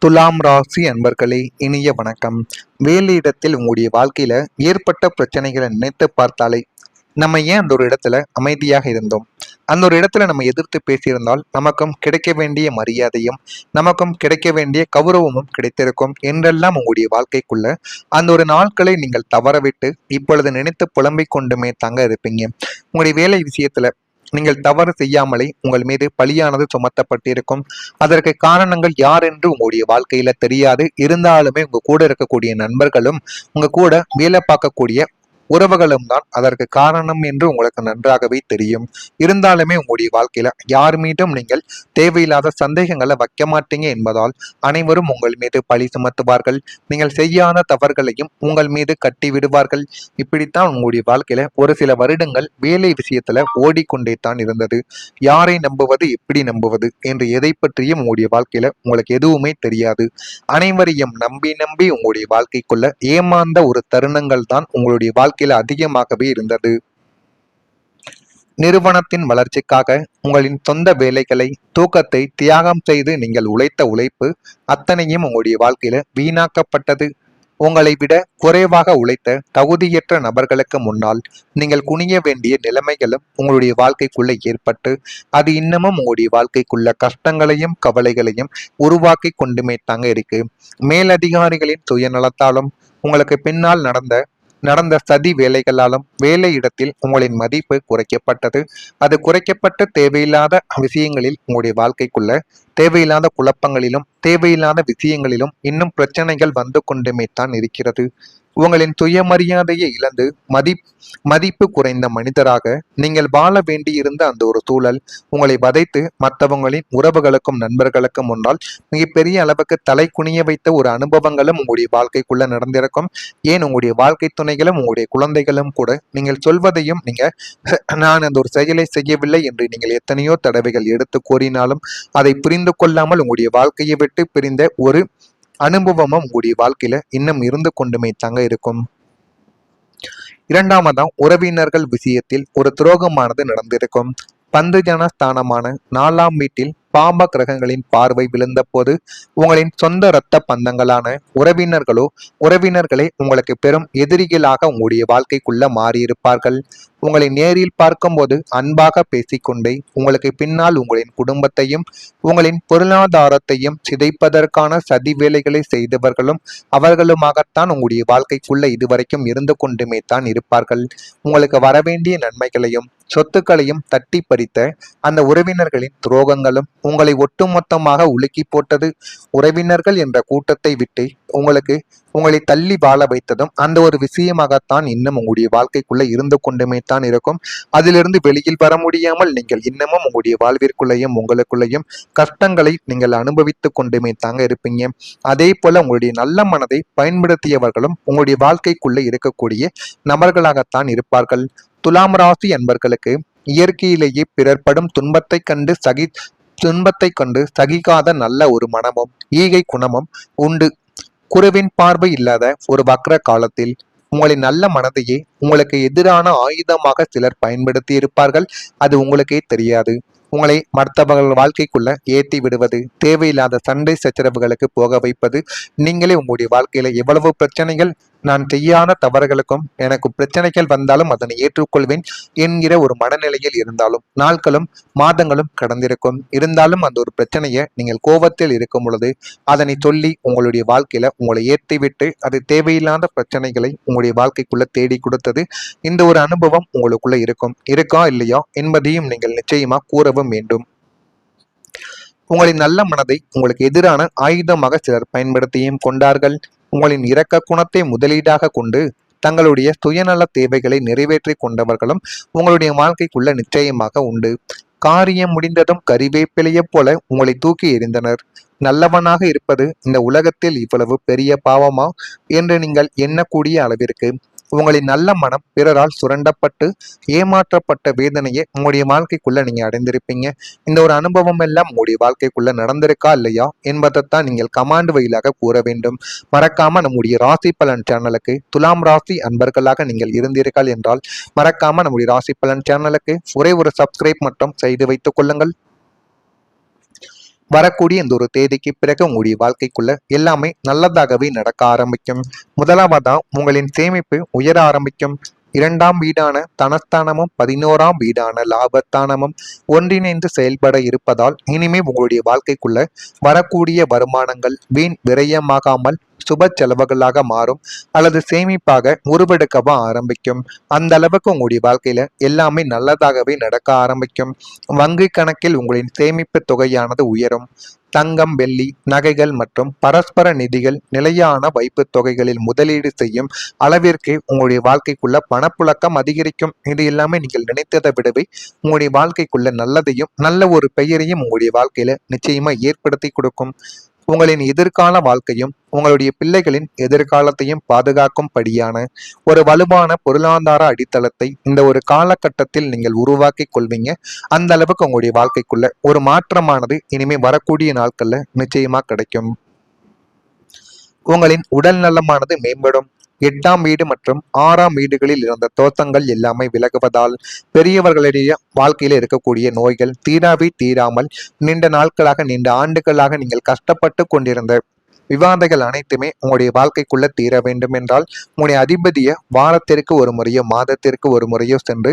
துலாம் ராசி அன்பர்களே, இனிய வணக்கம். வேலையிடத்தில் உங்களுடைய வாழ்க்கையில ஏற்பட்ட பிரச்சனைகளை நினைத்து பார்த்தாலே நம்ம ஏன் அந்த ஒரு இடத்துல அமைதியாக இருந்தோம், அந்த ஒரு இடத்துல நம்ம எதிர்த்து பேசியிருந்தால் நமக்கும் கிடைக்க வேண்டிய மரியாதையும் நமக்கும் கிடைக்க வேண்டிய கௌரவமும் கிடைத்திருக்கும் என்றெல்லாம் உங்களுடைய வாழ்க்கைக்குள்ள அந்த ஒரு நாட்களை நீங்கள் தவறவிட்டு இப்பொழுது நினைத்து புலம்பிக் கொண்டுமே தாங்க இருப்பீங்க. உங்களுடைய வேலை விஷயத்துல நீங்கள் தவறு செய்யாமலே உங்கள் மீது பழியானது சுமத்தப்பட்டிருக்கும். அதற்கு காரணங்கள் யார் என்று உங்களுடைய வாழ்க்கையில தெரியாது. இருந்தாலுமே உங்க கூட இருக்கக்கூடிய நண்பர்களும் உங்க கூட வேலை பார்க்கக்கூடிய உறவுகளும் தான் அதற்கு காரணம் என்று உங்களுக்கு நன்றாகவே தெரியும். இருந்தாலுமே உங்களுடைய வாழ்க்கையில யார் மீதும் நீங்கள் தேவையில்லாத சந்தேகங்களை வைக்க மாட்டீங்க என்பதால் அனைவரும் உங்கள் மீது பழி சுமத்துவார்கள். நீங்கள் செய்யாத தவறுகளையும் உங்கள் மீது கட்டி விடுவார்கள். இப்படித்தான் உங்களுடைய வாழ்க்கையில ஒரு சில வருடங்கள் வேலை விஷயத்துல ஓடிக்கொண்டே தான் இருந்தது. யாரை நம்புவது, எப்படி நம்புவது என்று எதை பற்றியும் உங்களுடைய வாழ்க்கையில உங்களுக்கு எதுவுமே தெரியாது. அனைவரையும் நம்பி நம்பி உங்களுடைய வாழ்க்கைக்குள்ள ஏமாந்த ஒரு தருணங்கள் தான் உங்களுடைய வாழ்க்கையில அதிகமாகவே இருந்தது. நிறுவனத்தின் வளர்ச்சிக்காக உங்களின் சொந்த வேலைகளை, தூக்கத்தை தியாகம் செய்து நீங்கள் உழைத்த உழைப்பு அத்தனையும் உங்களுடைய வாழ்க்கையில வீணாக்கப்பட்டது. உங்களை விட குறைவாக உழைத்த தகுதியற்ற நபர்களுக்கு முன்னால் நீங்கள் குனிய வேண்டிய நிலைமைகளும் உங்களுடைய வாழ்க்கைக்குள்ள ஏற்பட்டு அது இன்னமும் உங்களுடைய வாழ்க்கைக்குள்ள கஷ்டங்களையும் கவலைகளையும் உருவாக்கி கொண்டுமே தாங்க இருக்கு. மேலதிகாரிகளின் சுயநலத்தாலும் உங்களுக்கு பின்னால் நடந்த சதி வேலைகளாலும் வேலை இடத்தில் உங்களின் மதிப்பு குறைக்கப்பட்டது. அது குறைக்கப்பட்ட தேவையில்லாத விஷயங்களில் உங்களுடைய வாழ்க்கைக்குள்ள தேவையில்லாத குழப்பங்களிலும் தேவையில்லாத விஷயங்களிலும் இன்னும் பிரச்சனைகள் வந்து கொண்டுமே தான் இருக்கிறது. உங்களின் சுயமரியாதையை இழந்து மதிப்பு குறைந்த மனிதராக நீங்கள் வாழ வேண்டியிருந்த அந்த ஒரு சூழல் உங்களை வதைத்து மற்றவங்களின் உறவுகளுக்கும் நண்பர்களுக்கும் முன்னால் மிகப்பெரிய அளவுக்கு தலை குனிய வைத்த ஒரு அனுபவங்களும் உங்களுடைய வாழ்க்கைக்குள்ள நடந்திருக்கும். ஏன் உங்களுடைய வாழ்க்கை துணைகளும் உங்களுடைய குழந்தைகளும் கூட நீங்கள் சொல்வதையும் நான் அந்த ஒரு செயலை செய்யவில்லை என்று நீங்கள் எத்தனையோ தடவைகள் எடுத்து கூறினாலும் அதை புரிந்து கொள்ளாமல் உங்களுடைய வாழ்க்கையை விட்டு பிரிந்த ஒரு அனுபவமும் உங்களுடைய வாழ்க்கையில இன்னும் இருந்து கொண்டுமே தாங்க இருக்கும். இரண்டாவதாம், உறவினர்கள் விஷயத்தில் ஒரு துரோகமானது நடந்திருக்கும். பந்து ஜனஸ்தானமான 4ஆம் வீட்டில் பாம்ப கிரகங்களின் பார்வை விழுந்த போது உங்களின் சொந்த இரத்த பந்தங்களான உறவினர்களே உங்களுக்கு பெரும் எதிரிகளாக உங்களுடைய வாழ்க்கைக்குள்ள மாறியிருப்பார்கள். உங்களை நேரில் பார்க்கும்போது அன்பாக பேசிக்கொண்டே உங்களுக்கு பின்னால் உங்களின் குடும்பத்தையும் உங்களின் பொருளாதாரத்தையும் சிதைப்பதற்கான சதி வேலைகளை செய்தவர்களும் அவர்களுமாகத்தான் உங்களுடைய வாழ்க்கைக்குள்ள இதுவரைக்கும் இருந்து கொண்டுமே தான் இருப்பார்கள். உங்களுக்கு வரவேண்டிய நன்மைகளையும் சொத்துக்களையும் தட்டி பறித்த அந்த உறவினர்களின் துரோகங்களும் உங்களை ஒட்டுமொத்தமாக உலுக்கி போட்டது. உறவினர்கள் என்ற கூட்டத்தை விட்டு உங்களை தள்ளி வாழ வைத்ததும் அந்த ஒரு விஷயமாகத்தான் இன்னும் உங்களுடைய வாழ்க்கைக்குள்ள இருந்து கொண்டுமே தான் இருக்கும். அதிலிருந்து வெளியில் வர முடியாமல் நீங்கள் இன்னமும் உங்களுடைய வாழ்விற்குள்ளேயும் உங்களுக்குள்ளேயும் கஷ்டங்களை நீங்கள் அனுபவித்துக் கொண்டுமே தாங்க இருப்பீங்க. அதே போல உங்களுடைய நல்ல மனதை பயன்படுத்தியவர்களும் உங்களுடைய வாழ்க்கைக்குள்ள இருக்கக்கூடிய நபர்களாகத்தான் இருப்பார்கள். துலாம் ராசி அன்பர்களுக்கு இயற்கையிலேயே பிறர் படும் துன்பத்தை கண்டு சகிக்காத நல்ல ஒரு மனமும் ஈகை குணமும் உண்டு. குருவின் பார்வை இல்லாத ஒரு வக்ர காலத்தில் உங்களின் நல்ல மனதையே உங்களுக்கு எதிரான ஆயுதமாக சிலர் பயன்படுத்தி இருப்பார்கள். அது உங்களுக்கே தெரியாது. உங்களை மற்றவர்கள் வாழ்க்கைக்குள்ள ஏற்றி விடுவது, தேவையில்லாத சண்டை சச்சரவுகளுக்கு போக வைப்பது, நீங்களே உங்களுடைய வாழ்க்கையில எவ்வளவு பிரச்சனைகள், நான் செய்யாத தவறுகளுக்கும் எனக்கு பிரச்சனைகள் வந்தாலும் அதனை ஏற்றுக்கொள்வேன் என்கிற ஒரு மனநிலையில் இருந்தாலும் நாட்களும் மாதங்களும் கடந்திருக்கும். இருந்தாலும் அந்த ஒரு பிரச்சனையை நீங்கள் கோபத்தில் இருக்கும் பொழுது அதனை சொல்லி உங்களுடைய வாழ்க்கையில உங்களை ஏற்றிவிட்டு அது தேவையில்லாத பிரச்சனைகளை உங்களுடைய வாழ்க்கைக்குள்ள தேடி கொடுத்தது. இந்த ஒரு அனுபவம் உங்களுக்குள்ள இருக்கா இல்லையா என்பதையும் நீங்கள் நிச்சயமா கூறவும் வேண்டும். உங்களின் நல்ல மனதை உங்களுக்கு எதிரான ஆயுதமாக சிலர் பயன்படுத்தியும் கொண்டார்கள். உங்களின் இரக்க குணத்தை முதலீடாக கொண்டு தங்களுடைய சுயநல தேவைகளை நிறைவேற்றி கொண்டவர்களும் உங்களுடைய வாழ்க்கைக்குள்ள நிச்சயமாக உண்டு. காரியம் முடிந்ததும் கறிவேப்பிலையை போல உங்களை தூக்கி எறிந்தனர். நல்லவனாக இருப்பது இந்த உலகத்தில் இவ்வளவு பெரிய பாவமா என்று நீங்கள் எண்ணக்கூடிய அளவிற்கு உங்களின் நல்ல மனம் பிறரால் சுரண்டப்பட்டு ஏமாற்றப்பட்ட வேதனையை உங்களுடைய வாழ்க்கைக்குள்ள நீங்க அடைந்திருப்பீங்க. இந்த ஒரு அனுபவம் எல்லாம் உங்களுடைய வாழ்க்கைக்குள்ள நடந்திருக்கா இல்லையா என்பதைத்தான் நீங்கள் கமாண்ட் வழியாக கூற வேண்டும். மறக்காம நம்முடைய ராசி பலன் சேனலுக்கு துலாம் ராசி அன்பர்களாக நீங்கள் இருந்தீர்கள் என்றால் மறக்காம நம்முடைய ராசி பலன் சேனலுக்கு ஒரே ஒரு சப்ஸ்கிரைப் மட்டும் செய்து வைத்துக் கொள்ளுங்கள். வரக்கூடிய இந்த ஒரு தேதிக்கு பிறகு உங்களுடைய வாழ்க்கைக்குள்ள எல்லாமே நல்லதாகவே நடக்க ஆரம்பிக்கும். முதலாவதா உங்களின் சேமிப்பு உயர ஆரம்பிக்கும். இரண்டாம் வீடான தனஸ்தானமும் 11ஆம் வீடான லாபஸ்தானமும் ஒன்றிணைந்து செயல்பட இருப்பதால் இனிமே உங்களுடைய வாழ்க்கைக்குள்ள வரக்கூடிய வருமானங்கள் வீண் விரயமாகாமல் சுப செலவுகளாக மாறும் அல்லது சேமிப்பாக உருவெடுக்கவா ஆரம்பிக்கும். அந்த அளவுக்கு உங்களுடைய வாழ்க்கையில எல்லாமே நல்லதாகவே நடக்க ஆரம்பிக்கும். வங்கி கணக்கில் உங்களின் சேமிப்பு தொகையானது உயரும். தங்கம், வெள்ளி, நகைகள் மற்றும் பரஸ்பர நிதிகள் நிலையான வைப்பு தொகைகளில் முதலீடு செய்யும் அளவிற்கு உங்களுடைய வாழ்க்கைக்குள்ள பணப்புழக்கம் அதிகரிக்கும். இது எல்லாமே நீங்கள் நினைத்ததை விடவே உங்களுடைய வாழ்க்கைக்குள்ள நல்லதையும் நல்ல ஒரு பெயரையும் உங்களுடைய வாழ்க்கையில நிச்சயமா ஏற்படுத்தி கொடுக்கும். உங்களின் எதிர்கால வாழ்க்கையும் உங்களுடைய பிள்ளைகளின் எதிர்காலத்தையும் பாதுகாக்கும் படியான ஒரு வலுவான பொருளாதார அடித்தளத்தை இந்த ஒரு காலகட்டத்தில் நீங்கள் உருவாக்கி கொள்வீங்க. அந்த அளவுக்கு உங்களுடைய வாழ்க்கைக்குள்ள ஒரு மாற்றமானது இனிமே வரக்கூடிய நாட்கள்ல நிச்சயமா கிடைக்கும். உங்களின் உடல் நலமானது மேம்படும். 8ஆம் வீடு மற்றும் 6ஆம் வீடுகளில் இருந்த தோஷங்கள் எல்லாமே விலகுவதால் பெரியவர்களுடைய வாழ்க்கையில இருக்கக்கூடிய நோய்கள் தீராமல் நீண்ட நாட்களாக நீண்ட ஆண்டுகளாக நீங்கள் கஷ்டப்பட்டு கொண்டிருந்த விவாதங்கள் அனைத்துமே உங்களுடைய வாழ்க்கைக்குள்ள தீர வேண்டும் என்றால் உங்களுடைய அதிபதியை வாரத்திற்கு ஒரு முறையோ மாதத்திற்கு ஒரு முறையோ சென்று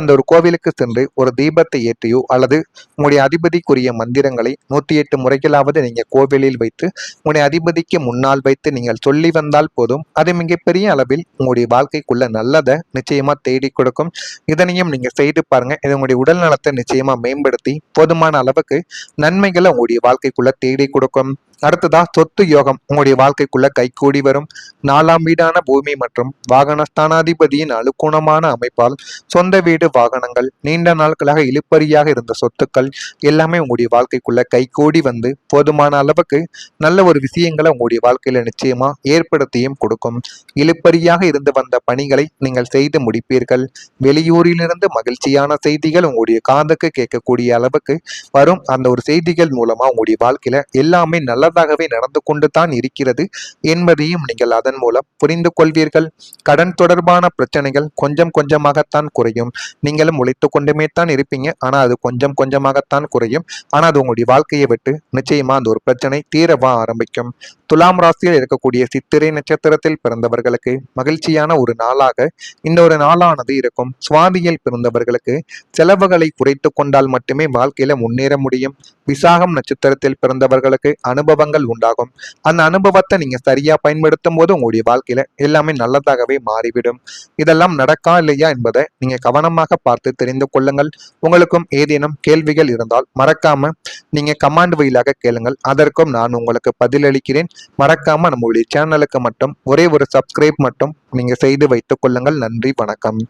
அந்த ஒரு கோவிலுக்கு சென்று ஒரு தீபத்தை ஏற்றியோ அல்லது உங்களுடைய அதிபதிக்குரிய மந்திரங்களை 108 முறைகளாவது நீங்க கோவிலில் வைத்து உங்களுடைய அதிபதிக்கு முன்னால் வைத்து நீங்கள் சொல்லி வந்தால் போதும். அது மிகப்பெரிய அளவில் உங்களுடைய வாழ்க்கைக்குள்ள நல்லதை நிச்சயமா தேடி கொடுக்கும். இதனையும் நீங்க செய்து பாருங்க. இது உங்களுடைய உடல் நலத்தை நிச்சயமா மேம்படுத்தி போதுமான அளவுக்கு நன்மைகளை உங்களுடைய வாழ்க்கைக்குள்ள தேடி கொடுக்கும். அடுத்ததா சொத்து யோகம் உங்களுடைய வாழ்க்கைக்குள்ள கைகூடி வரும். 4ஆம் வீடான பூமி மற்றும் வாகனஸ்தானாதிபதியின் அனுகூலமான அமைப்பால் சொந்த வீடு, வாகனங்கள், நீண்ட நாட்களாக இழுபறியாக இருந்த சொத்துக்கள் எல்லாமே உங்களுடைய வாழ்க்கைக்குள்ள கைகூடி வந்து போதுமான அளவுக்கு நல்ல ஒரு விஷயங்களை உங்களுடைய வாழ்க்கையில நிச்சயமா ஏற்படுத்தியும் கொடுக்கும். இழுபறியாக இருந்து வந்த பணிகளை நீங்கள் செய்து முடிப்பீர்கள். வெளியூரிலிருந்து மகிழ்ச்சியான செய்திகள் உங்களுடைய காதுக்கு கேட்கக்கூடிய அளவுக்கு வரும். அந்த ஒரு செய்திகள் மூலமா உங்களுடைய வாழ்க்கையில எல்லாமே நல்ல நடந்து கொண்டு தான் இருக்கிறது என்பதையும் நீங்கள் அதன் மூலம் புரிந்து கொள்வீர்கள். கடன் தொடர்பான பிரச்சனைகள் கொஞ்சம் கொஞ்சமாகத்தான் குறையும். நீங்களும் உழைத்துக் கொண்டுமே தான் இருப்பீங்க. ஆனா அது கொஞ்சம் கொஞ்சமாகத்தான் குறையும். ஆனா அது உங்களுடைய வாழ்க்கையை விட்டு நிச்சயமா அந்த ஒரு பிரச்சனை தீரவா ஆரம்பிக்கும். துலாம் ராசியில் இருக்கக்கூடிய சித்திரை நட்சத்திரத்தில் பிறந்தவர்களுக்கு மகிழ்ச்சியான ஒரு நாளாக இந்த ஒரு நாளானது இருக்கும். சுவாதியில் பிறந்தவர்களுக்கு செலவுகளை குறைத்து கொண்டால் மட்டுமே வாழ்க்கையில முன்னேற முடியும். விசாகம் நட்சத்திரத்தில் பிறந்தவர்களுக்கு அனுபவங்கள் உண்டாகும். அந்த அனுபவத்தை நீங்க சரியா பயன்படுத்தும் போது உங்களுடைய வாழ்க்கையில எல்லாமே நல்லதாகவே மாறிவிடும். இதெல்லாம் நடக்கா இல்லையா என்பதை நீங்க கவனமாக பார்த்து தெரிந்து கொள்ளுங்கள். உங்களுக்கும் ஏதேனும் கேள்விகள் இருந்தால் மறக்காம நீங்க கமாண்ட் வழியாக கேளுங்கள். அதற்கும் நான் உங்களுக்கு பதிலளிக்கிறேன். மறக்காம நம்மளுடைய சேனலுக்கு மட்டும் ஒரே ஒரு சப்ஸ்கிரைப் மட்டும் நீங்க செய்து வைத்துக் கொள்ளுங்கள். நன்றி, வணக்கம்.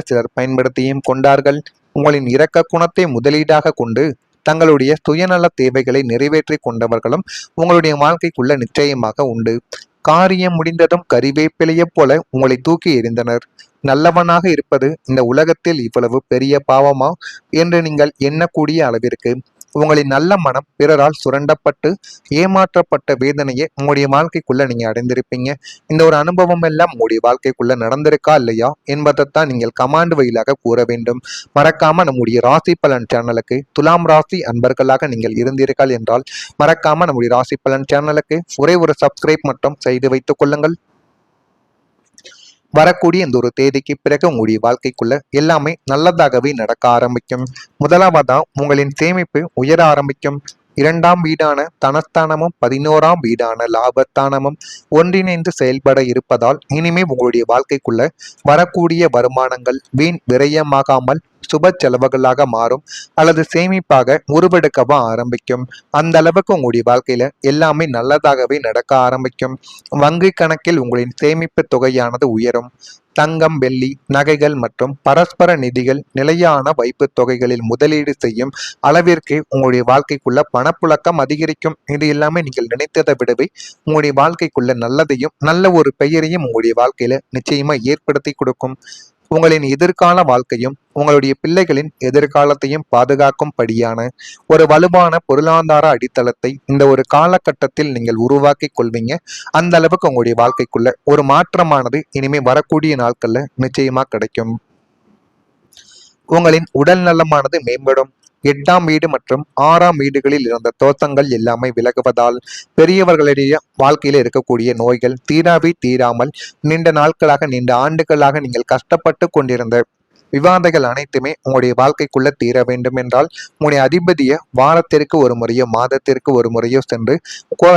சிலர் பயன்படுத்தியும் கொண்டார்கள். உங்களின் இரக்க குணத்தை முதலீடாக கொண்டு தங்களுடைய சுயநல தேவைகளை நிறைவேற்றி கொண்டவர்களும் உங்களுடைய வாழ்க்கைக்குள்ள நிச்சயமாக உண்டு. காரியம் முடிந்ததும் கறிவேப்பிலையை போல உங்களை தூக்கி எறிந்தனர். நல்லவனாக இருப்பது இந்த உலகத்தில் இவ்வளவு பெரிய பாவமா என்று நீங்கள் எண்ணக்கூடிய அளவிற்கு உங்களின் நல்ல மனம் பிறரால் சுரண்டப்பட்டு ஏமாற்றப்பட்ட வேதனையை உங்களுடைய வாழ்க்கைக்குள்ள நீங்க அடைந்திருப்பீங்க. இந்த ஒரு அனுபவம் எல்லாம் உங்களுடைய வாழ்க்கைக்குள்ள நடந்திருக்கா இல்லையா என்பதைத்தான் நீங்கள் கமாண்ட் வழியாக கூற வேண்டும். மறக்காம நம்முடைய ராசி பலன் சேனலுக்கு துலாம் ராசி அன்பர்களாக நீங்கள் இருந்தீர்கள் என்றால் மறக்காம நம்முடைய ராசி பலன் சேனலுக்கு ஒரே ஒரு சப்ஸ்கிரைப் மட்டும் செய்து வைத்துக் கொள்ளுங்கள். வரக்கூடிய இந்த ஒரு தேதிக்கு பிறகு உங்களுடைய வாழ்க்கைக்குள்ள எல்லாமே நல்லதாகவே நடக்க ஆரம்பிக்கும். முதலாவதா உங்களின் சேமிப்பு உயர ஆரம்பிக்கும். இரண்டாம் வீடான தனஸ்தானமும் 11ஆம் வீடான லாபஸ்தானமும் ஒன்றிணைந்து செயல்பட இருப்பதால் இனிமே உங்களுடைய வாழ்க்கைக்குள்ள வரக்கூடிய வருமானங்கள் வீண் விரயமாகாமல் சுப செலவுகளாக மாறும் அல்லது சேமிப்பாக உருவெடுக்கவா ஆரம்பிக்கும். அந்த அளவுக்கு உங்களுடைய வாழ்க்கையில எல்லாமே நல்லதாகவே நடக்க ஆரம்பிக்கும். வங்கி கணக்கில் உங்களின் சேமிப்பு தொகையானது உயரும். தங்கம், வெள்ளி, நகைகள் மற்றும் பரஸ்பர நிதிகள் நிலையான வைப்பு தொகைகளில் முதலீடு செய்யும் அளவிற்கு உங்களுடைய வாழ்க்கைக்குள்ள பணப்புழக்கம் அதிகரிக்கும். இது எல்லாமே நீங்கள் நினைத்ததை விடவே உங்களுடைய வாழ்க்கைக்குள்ள நல்லதையும் நல்ல ஒரு பெயரையும் உங்களுடைய வாழ்க்கையில நிச்சயமா ஏற்படுத்தி கொடுக்கும். உங்களின் எதிர்கால வாழ்க்கையும் உங்களுடைய பிள்ளைகளின் எதிர்காலத்தையும் பாதுகாக்கும் படியான ஒரு வலுவான பொருளாதார அடித்தளத்தை இந்த ஒரு காலகட்டத்தில் நீங்கள் உருவாக்கி கொள்வீங்க. அந்த அளவுக்கு உங்களுடைய வாழ்க்கைக்குள்ள ஒரு மாற்றமானது இனிமே வரக்கூடிய நாட்கள்ல நிச்சயமா கிடைக்கும். உங்களின் உடல் நலமானது மேம்படும். 8ஆம் வீடு மற்றும் 6ஆம் வீடுகளில் இருந்த தோஷங்கள் எல்லாமே விலகுவதால் பெரியவர்களுடைய வாழ்க்கையில இருக்கக்கூடிய நோய்கள் தீராமல் நீண்ட நாட்களாக நீண்ட ஆண்டுகளாக நீங்கள் கஷ்டப்பட்டு கொண்டிருந்த விவாதைகள் அனைத்துமே உங்களுடைய வாழ்க்கைக்குள்ள தீர வேண்டும் என்றால் உங்களுடைய அதிபதியை வாரத்திற்கு ஒரு முறையோ மாதத்திற்கு ஒரு முறையோ சென்று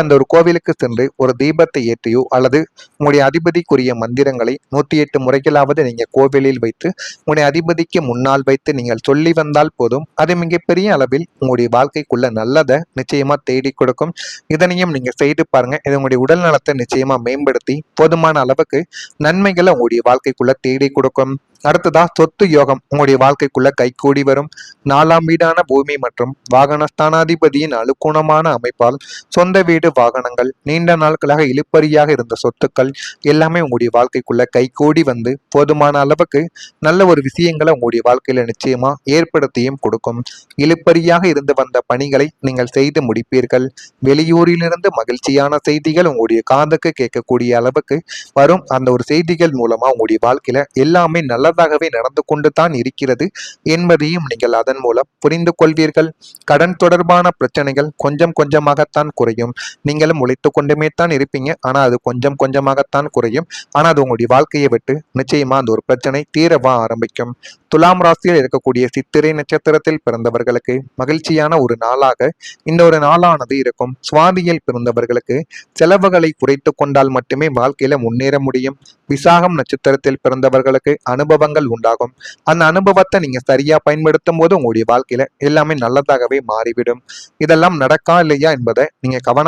அந்த ஒரு கோவிலுக்கு சென்று ஒரு தீபத்தை ஏற்றியோ அல்லது உங்களுடைய அதிபதிக்குரிய மந்திரங்களை 108 முறைகளாவது நீங்க கோவிலில் வைத்து உங்களுடைய அதிபதிக்கு முன்னால் வைத்து நீங்கள் சொல்லி வந்தால் போதும். அது மிகப்பெரிய அளவில் உங்களுடைய வாழ்க்கைக்குள்ள நல்லதை நிச்சயமா தேடி கொடுக்கும். இதனையும் நீங்க செய்து பாருங்க. இது உங்களுடைய உடல் நலத்தை நிச்சயமா மேம்படுத்தி போதுமான அளவுக்கு நன்மைகளை உங்களுடைய வாழ்க்கைக்குள்ள தேடி கொடுக்கும். அடுத்ததா சொத்து யோகம் உங்களுடைய வாழ்க்கைக்குள்ள கைகூடி வரும். 4ஆம் வீடான பூமி மற்றும் வாகன ஸ்தானாதிபதியின் அனுகூலமான அமைப்பால் சொந்த வீடு, வாகனங்கள், நீண்ட நாட்களாக இழுபறியாக இருந்த சொத்துக்கள் எல்லாமே உங்களுடைய வாழ்க்கைக்குள்ள கைகூடி வந்து போதுமான அளவுக்கு நல்ல ஒரு விஷயங்களை உங்களுடைய வாழ்க்கையில நிச்சயமா ஏற்படுத்தியும் கொடுக்கும். இழுபறியாக இருந்து வந்த பணிகளை நீங்கள் செய்து முடிப்பீர்கள். வெளியூரிலிருந்து மகிழ்ச்சியான செய்திகள் உங்களுடைய காதுக்கு கேட்கக்கூடிய அளவுக்கு வரும். அந்த ஒரு செய்திகள் மூலமா உங்களுடைய வாழ்க்கையில எல்லாமே நல்லதாகவே நடந்து கொண்டு தான் இருக்கிறது என்பதையும் நீங்கள் அதன் மூலம் புரிந்து கொள்வீர்கள். கடன் தொடர்பான பிரச்சனைகள் கொஞ்சம் கொஞ்சமாகத்தான் குறையும். நீங்களும் உழைத்து கொண்டுமே தான் இருப்பீங்க. ஆனா அது கொஞ்சம் கொஞ்சமாகத்தான் குறையும். ஆனா அது உங்களுடைய வாழ்க்கையை விட்டு நிச்சயமா அந்த ஒரு பிரச்சனை தீரவா ஆரம்பிக்கும். துலாம் ராசியில் இருக்கக்கூடிய சித்திரை நட்சத்திரத்தில் பிறந்தவர்களுக்கு மகிழ்ச்சியான ஒரு நாளாக இந்த ஒரு நாளானது இருக்கும். சுவாதியில் பிறந்தவர்களுக்கு செலவுகளை குறைத்து கொண்டால் மட்டுமே வாழ்க்கையில முன்னேற முடியும். விசாகம் நட்சத்திரத்தில் பிறந்தவர்களுக்கு அனுபவங்கள் உண்டாகும். அந்த அனுபவத்தை நீங்க சரியா பயன்படுத்தும் போது உங்களுடைய வாழ்க்கையில எல்லாமே நல்லதாகவே மாறிவிடும். இதெல்லாம் நடக்கா இல்லையா என்பதை நீங்க கவனம்